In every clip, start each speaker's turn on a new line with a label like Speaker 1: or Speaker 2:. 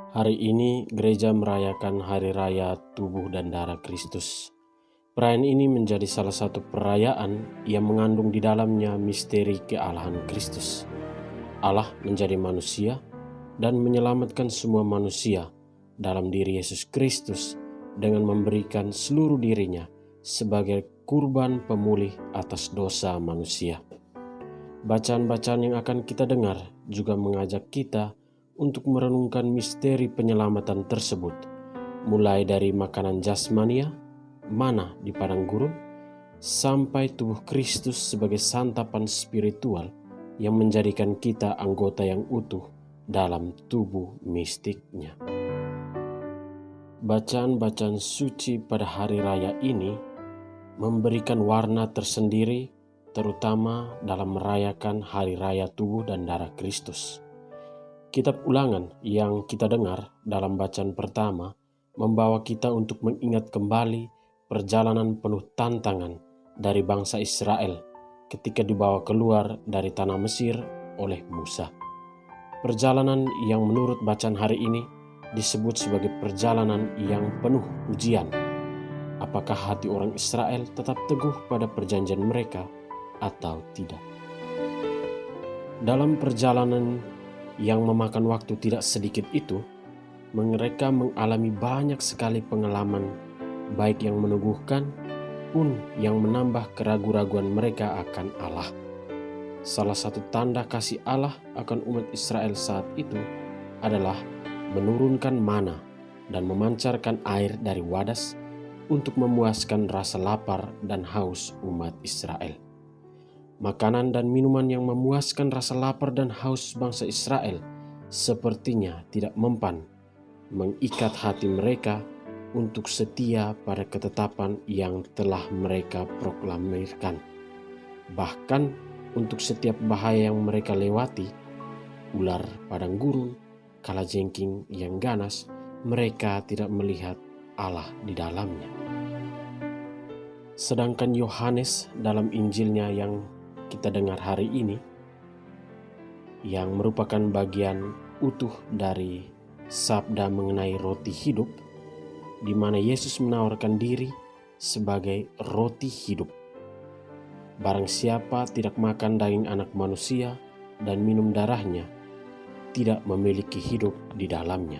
Speaker 1: Hari ini gereja merayakan Hari Raya Tubuh dan Darah Kristus. Perayaan ini menjadi salah satu perayaan yang mengandung di dalamnya misteri kealahan Kristus. Allah menjadi manusia dan menyelamatkan semua manusia dalam diri Yesus Kristus dengan memberikan seluruh dirinya sebagai kurban pemulih atas dosa manusia. Bacaan-bacaan yang akan kita dengar juga mengajak kita untuk merenungkan misteri penyelamatan tersebut, mulai dari makanan jasmania, mana di padang gurun, sampai tubuh Kristus sebagai santapan spiritual yang menjadikan kita anggota yang utuh dalam tubuh mistiknya. Bacaan-bacaan suci pada hari raya ini memberikan warna tersendiri, terutama dalam merayakan Hari Raya Tubuh dan Darah Kristus. Kitab Ulangan yang kita dengar dalam bacaan pertama membawa kita untuk mengingat kembali perjalanan penuh tantangan dari bangsa Israel ketika dibawa keluar dari tanah Mesir oleh Musa. Perjalanan yang menurut bacaan hari ini disebut sebagai perjalanan yang penuh ujian. Apakah hati orang Israel tetap teguh pada perjanjian mereka atau tidak? Dalam perjalanan yang memakan waktu tidak sedikit itu, mereka mengalami banyak sekali pengalaman, baik yang meneguhkan pun yang menambah keraguan-raguan mereka akan Allah. Salah satu tanda kasih Allah akan umat Israel saat itu adalah menurunkan mana dan memancarkan air dari wadas untuk memuaskan rasa lapar dan haus umat Israel. Makanan dan minuman yang memuaskan rasa lapar dan haus bangsa Israel sepertinya tidak mempan mengikat hati mereka untuk setia pada ketetapan yang telah mereka proklamirkan. Bahkan untuk setiap bahaya yang mereka lewati, ular padang gurun, kalajengking yang ganas, mereka tidak melihat Allah di dalamnya. Sedangkan Yohanes dalam Injilnya yang kita dengar hari ini, yang merupakan bagian utuh dari sabda mengenai roti hidup, di mana Yesus menawarkan diri sebagai roti hidup. Barang siapa tidak makan daging anak manusia dan minum darahnya, tidak memiliki hidup di dalamnya.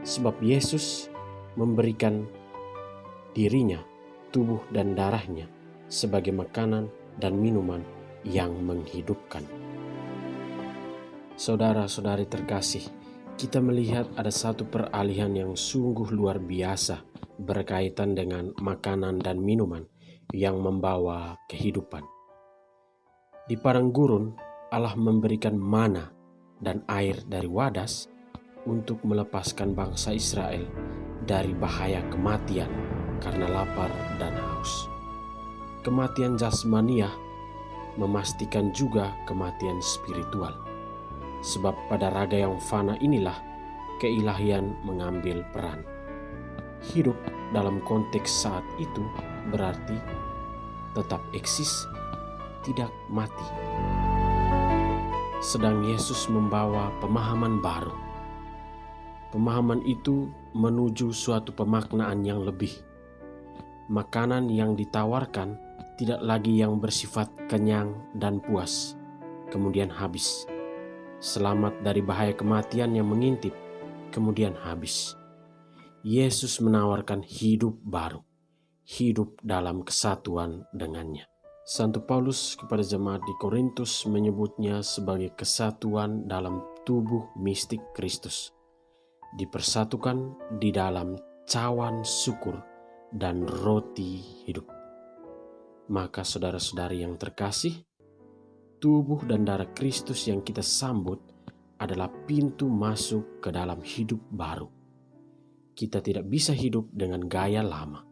Speaker 1: Sebab Yesus memberikan dirinya, tubuh dan darahnya sebagai makanan dan minuman yang menghidupkan. Saudara-saudari terkasih, kita melihat ada satu peralihan yang sungguh luar biasa berkaitan dengan makanan dan minuman yang membawa kehidupan. Di padang gurun, Allah memberikan mana dan air dari wadas untuk melepaskan bangsa Israel dari bahaya kematian karena lapar dan haus. Kematian jasmaniah memastikan juga kematian spiritual. Sebab pada raga yang fana inilah keilahian mengambil peran. Hidup dalam konteks saat itu berarti tetap eksis, tidak mati. Sedang Yesus membawa pemahaman baru. Pemahaman itu menuju suatu pemaknaan yang lebih. Makanan yang ditawarkan tidak lagi yang bersifat kenyang dan puas, kemudian habis. Selamat dari bahaya kematian yang mengintip, kemudian habis. Yesus menawarkan hidup baru, hidup dalam kesatuan dengannya. Santo Paulus kepada jemaat di Korintus menyebutnya sebagai kesatuan dalam tubuh mistik Kristus, dipersatukan di dalam cawan syukur dan roti hidup. Maka saudara-saudari yang terkasih, tubuh dan darah Kristus yang kita sambut adalah pintu masuk ke dalam hidup baru. Kita tidak bisa hidup dengan gaya lama,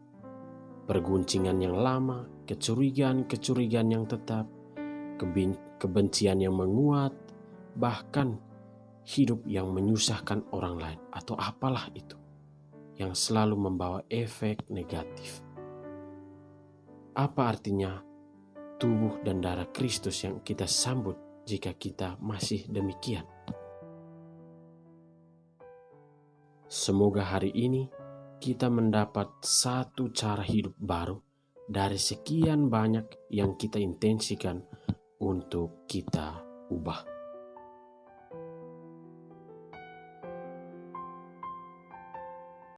Speaker 1: perguncingan yang lama, kecurigaan yang tetap, kebencian yang menguat, bahkan hidup yang menyusahkan orang lain atau apalah itu yang selalu membawa efek negatif. Apa artinya tubuh dan darah Kristus yang kita sambut jika kita masih demikian? Semoga hari ini kita mendapat satu cara hidup baru dari sekian banyak yang kita intensikan untuk kita ubah.